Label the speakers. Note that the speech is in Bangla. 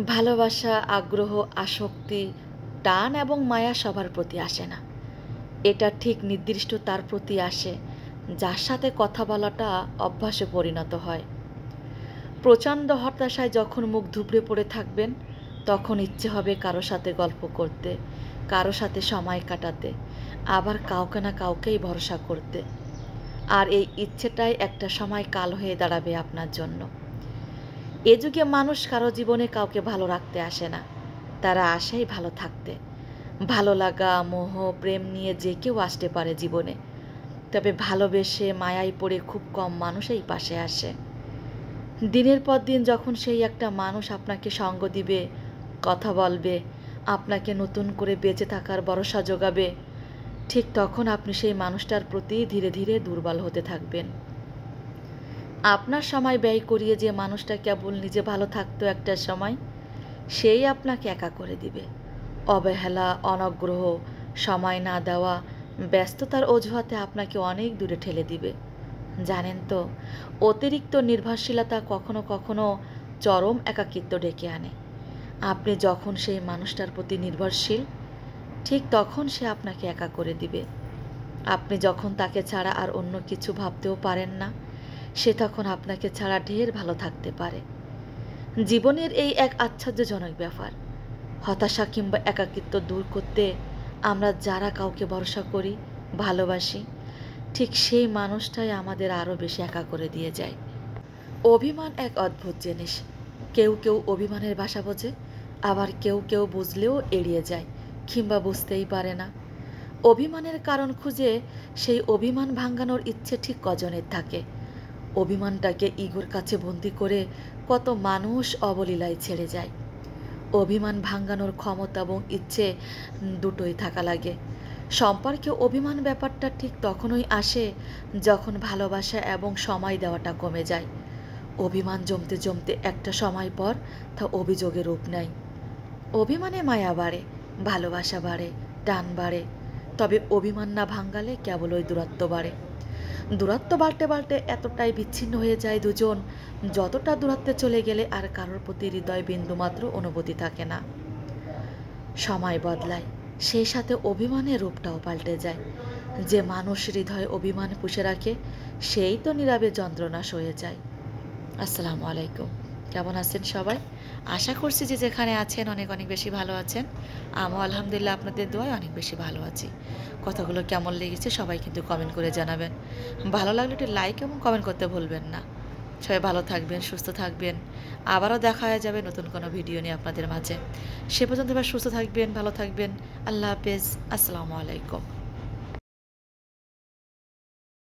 Speaker 1: ভালোবাসা, আগ্রহ, আসক্তি, টান এবং মায়া সবার প্রতি আসে না। এটা ঠিক নির্দিষ্ট তার প্রতি আসে, যার সাথে কথা বলাটা অভ্যাসে পরিণত হয়। প্রচণ্ড হতাশায় যখন মুখ থুবড়ে পড়ে থাকবেন, তখন ইচ্ছে হবে কারো সাথে গল্প করতে, কারো সাথে সময় কাটাতে, আবার কাউকে না কাউকেই ভরসা করতে। আর এই ইচ্ছেটাই একটা সময় কাল হয়ে দাঁড়াবে আপনার জন্য। এ যুগে মানুষ কারো জীবনে কাউকে ভালো রাখতে আসে না, তারা আসেই ভালো থাকতে। ভালো লাগা, মোহ, প্রেম নিয়ে যে কেউ আসতে পারে জীবনে, তবে ভালোবেসে মায়ায় পড়ে খুব কম মানুষ এই পাশে আসে। দিনের পর দিন যখন সেই একটা মানুষ আপনাকে সঙ্গ দিবে, কথা বলবে, আপনাকে নতুন করে বেঁচে থাকার ভরসা যোগাবে, ঠিক তখন আপনি সেই মানুষটার প্রতি ধীরে ধীরে দুর্বল হতে থাকবেন। আপনার সময় ব্যয় করিয়ে যে মানুষটা কেবল নিজে ভালো থাকতো একটা সময়, সেই আপনাকে একা করে দিবে। অবহেলা, অনগ্রহ, সময় না দেওয়া, ব্যস্ততার অজুহাতে আপনাকে অনেক দূরে ঠেলে দিবে। জানেন তো, অতিরিক্ত নির্ভরশীলতা কখনো কখনো চরম একাকিত্ব ডেকে আনে। আপনি যখন সেই মানুষটার প্রতি নির্ভরশীল, ঠিক তখন সে আপনাকে একা করে দিবে। আপনি যখন তাকে ছাড়া আর অন্য কিছু ভাবতেও পারেন না, সে তখন আপনাকে ছাড়া ঢের ভালো থাকতে পারে। জীবনের এই এক আশ্চর্যজনক ব্যাপার। হতাশা কিংবা একাকিত্ব দূর করতে আমরা যারা কাউকে ভরসা করি, ভালোবাসি, ঠিক সেই মানুষটাই আমাদের আরও বেশি একা করে দিয়ে যায়। অভিমান এক অদ্ভুত জিনিস। কেউ কেউ অভিমানের ভাষা বোঝে, আবার কেউ কেউ বুঝলেও এড়িয়ে যায় কিংবা বুঝতেই পারে না। অভিমানের কারণ খুঁজে সেই অভিমান ভাঙানোর ইচ্ছে ঠিক কজনের থাকে। অভিমানটাকে ইগোর কাছে বন্দি করে কত মানুষ অবলীলায় ছেড়ে যায়। অভিমান ভাঙানোর ক্ষমতা এবং ইচ্ছে দুটোই থাকা লাগে। সম্পর্কে অভিমান ব্যাপারটা ঠিক তখনই আসে যখন ভালোবাসা এবং সময় দেওয়াটা কমে যায়। অভিমান জমতে জমতে একটা সময় পর তা অভিযোগের রূপ নেয়। অভিমানে মায়া বাড়ে, ভালোবাসা বাড়ে, টান বাড়ে, তবে অভিমান না ভাঙালে কেবল ওই দূরত্ব বাড়ে। দূরত্ব বাড়তে বাড়তে এতটাই বিচ্ছিন্ন হয়ে যায় দুজন, যতটা দূরত্বে চলে গেলে আর কারোর প্রতি হৃদয় বিন্দুমাত্র অনুভূতি থাকে না। সময় বদলায়, সেই সাথে অভিমানের রূপটাও পাল্টে যায়। যে মানুষ হৃদয়ে অভিমান পুষে রাখে, সেই তো নীরবে যন্ত্রণা সয়ে যায়। আসসালামু আলাইকুম। কেমন আছেন সবাই? আশা করছি যে যেখানে আছেন অনেক অনেক বেশি ভালো আছেন। আমিও আলহামদুলিল্লাহ আপনাদের দোয়ায় অনেক বেশি ভালো আছি। কথাগুলো কেমন লেগেছে সবাই কিন্তু কমেন্ট করে জানাবেন। ভালো লাগলে একটু লাইক এবং কমেন্ট করতে ভুলবেন না। সবাই ভালো থাকবেন, সুস্থ থাকবেন। আবারও দেখা হয়ে যাবে নতুন কোনো ভিডিও নিয়ে আপনাদের মাঝে। সে পর্যন্ত সুস্থ থাকবেন, ভালো থাকবেন। আল্লাহ হাফেজ। আসসালামু আলাইকুম।